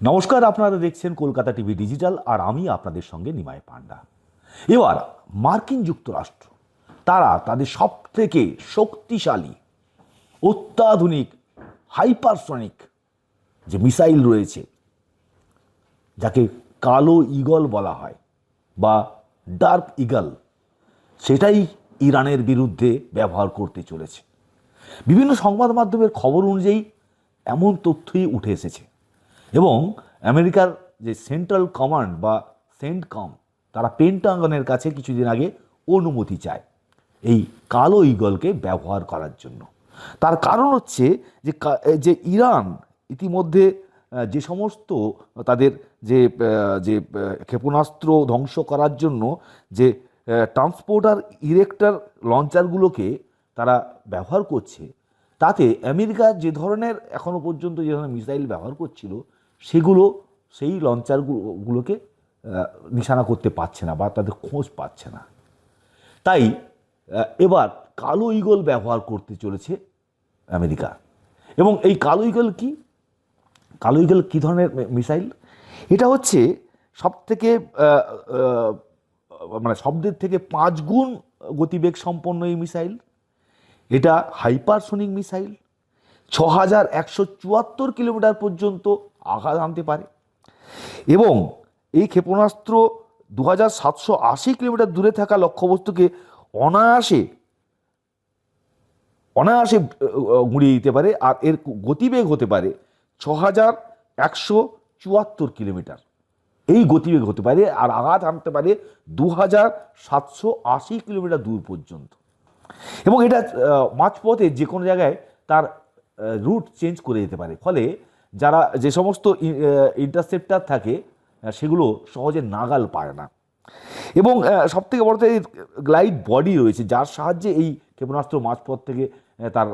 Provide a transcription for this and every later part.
নমস্কার, আপনারা দেখছেন কলকাতা টিভি ডিজিটাল আর আমি আপনাদের সঙ্গে নিমাই পান্ডা। এবার মার্কিন যুক্তরাষ্ট্র তারা তাদের সবথেকে শক্তিশালী অত্যাধুনিক হাইপারসনিক যে মিসাইল রয়েছে, যাকে কালো ঈগল বলা হয় বা ডার্ক ঈগল, সেটাই ইরানের বিরুদ্ধে ব্যবহার করতে চলেছে। বিভিন্ন সংবাদ মাধ্যমের খবর অনুযায়ী এমন তথ্যই উঠে এসেছে এবং আমেরিকার যে সেন্ট্রাল কমান্ড বা সেন্টকম, তারা পেন্টাগনের কাছে কিছুদিন আগে অনুমতি চায় এই কালো ঈগলকে ব্যবহার করার জন্য। তার কারণ হচ্ছে যে ইরান ইতিমধ্যে যে সমস্ত তাদের যে যে ক্ষেপণাস্ত্র ধ্বংস করার জন্য যে ট্রান্সপোর্টার ইরেক্টর লঞ্চারগুলোকে তারা ব্যবহার করছে, তাতে আমেরিকা যে ধরনের এখনও পর্যন্ত যে ধরনের মিসাইল ব্যবহার করছিল সেগুলো সেই লঞ্চারগুলোকে নিশানা করতে পারছে না বা তাদের খোঁজ পাচ্ছে না। তাই এবার কালো ঈগল ব্যবহার করতে চলেছে আমেরিকা। এবং এই কালো ঈগল কি, কালো ঈগল কী ধরনের মিসাইল? এটা হচ্ছে সবথেকে মানে শব্দের থেকে 5 গুণ গতিবেগ সম্পন্ন এই মিসাইল। এটা হাইপারসনিক মিসাইল, 6174 কিলোমিটার পর্যন্ত আঘাত আনতে পারে এবং এই ক্ষেপণাস্ত্র 2780 কিলোমিটার দূরে থাকা লক্ষ্যবস্তুকে অনায়াসে গুঁড়িয়ে দিতে পারে। আর এর গতিবেগ হতে পারে 6174 কিলোমিটার, এই গতিবেগ হতে পারে। আর আঘাত আনতে পারে 2780 কিলোমিটার দূর পর্যন্ত। এবং এটা মাঝপথে যে কোনো জায়গায় তার রুট চেঞ্জ করে দিতে পারে, ফলে যারা যে সমস্ত ইন্টারসেপ্টার থাকে সেগুলো সহজে নাগাল পায় না। এবং সবথেকে বড় এই গ্লাইড বডি রয়েছে, যার সাহায্যে এই ক্ষেপণাস্ত্র মাঝপথ থেকে তার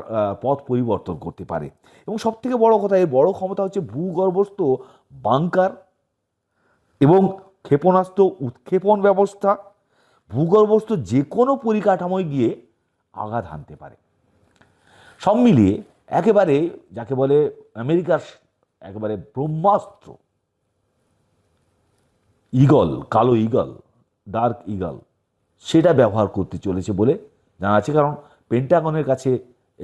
পথ পরিবর্তন করতে পারে। এবং সবথেকে বড় কথা, এর বড় ক্ষমতা হচ্ছে ভূগর্ভস্থ বাংকার এবং ক্ষেপণাস্ত্র উৎক্ষেপণ ব্যবস্থা, ভূগর্ভস্থ যে কোনো পরিকাঠামোয় গিয়ে আঘাত হানতে পারে। সব মিলিয়ে একেবারে যাকে বলে আমেরিকার একেবারে ব্রহ্মাস্ত্র ঈগল, কালো ঈগল, ডার্ক ঈগল, সেটা ব্যবহার করতে চলেছে বলে জানা আছে। কারণ পেন্টাগনের কাছে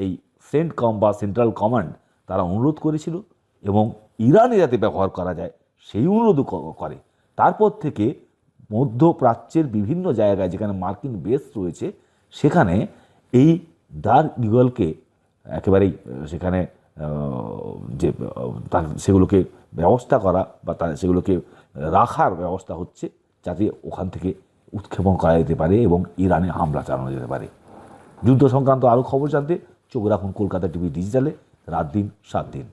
এই সেন্টকম বা সেন্ট্রাল কমান্ড তারা অনুরোধ করেছিল এবং ইরানে যাতে ব্যবহার করা যায় সেই অনুরোধ করে। তারপর থেকে মধ্যপ্রাচ্যের বিভিন্ন জায়গায় যেখানে মার্কিন বেস রয়েছে সেখানে এই ডার্ক ঈগলকে একেবারেই সেখানে যে সেগুলোকে ব্যবস্থা করা বা সেগুলোকে রাখার ব্যবস্থা হচ্ছে, যাতে ওখান থেকে উৎক্ষেপণ করা যেতে পারে এবং ইরানে হামলা চালানো যেতে পারে। যুদ্ধ সংক্রান্ত আরও খবর জানতে চোখ রাখুন কলকাতা টিভি ডিজিটালে, রাত দিন 7 দিন।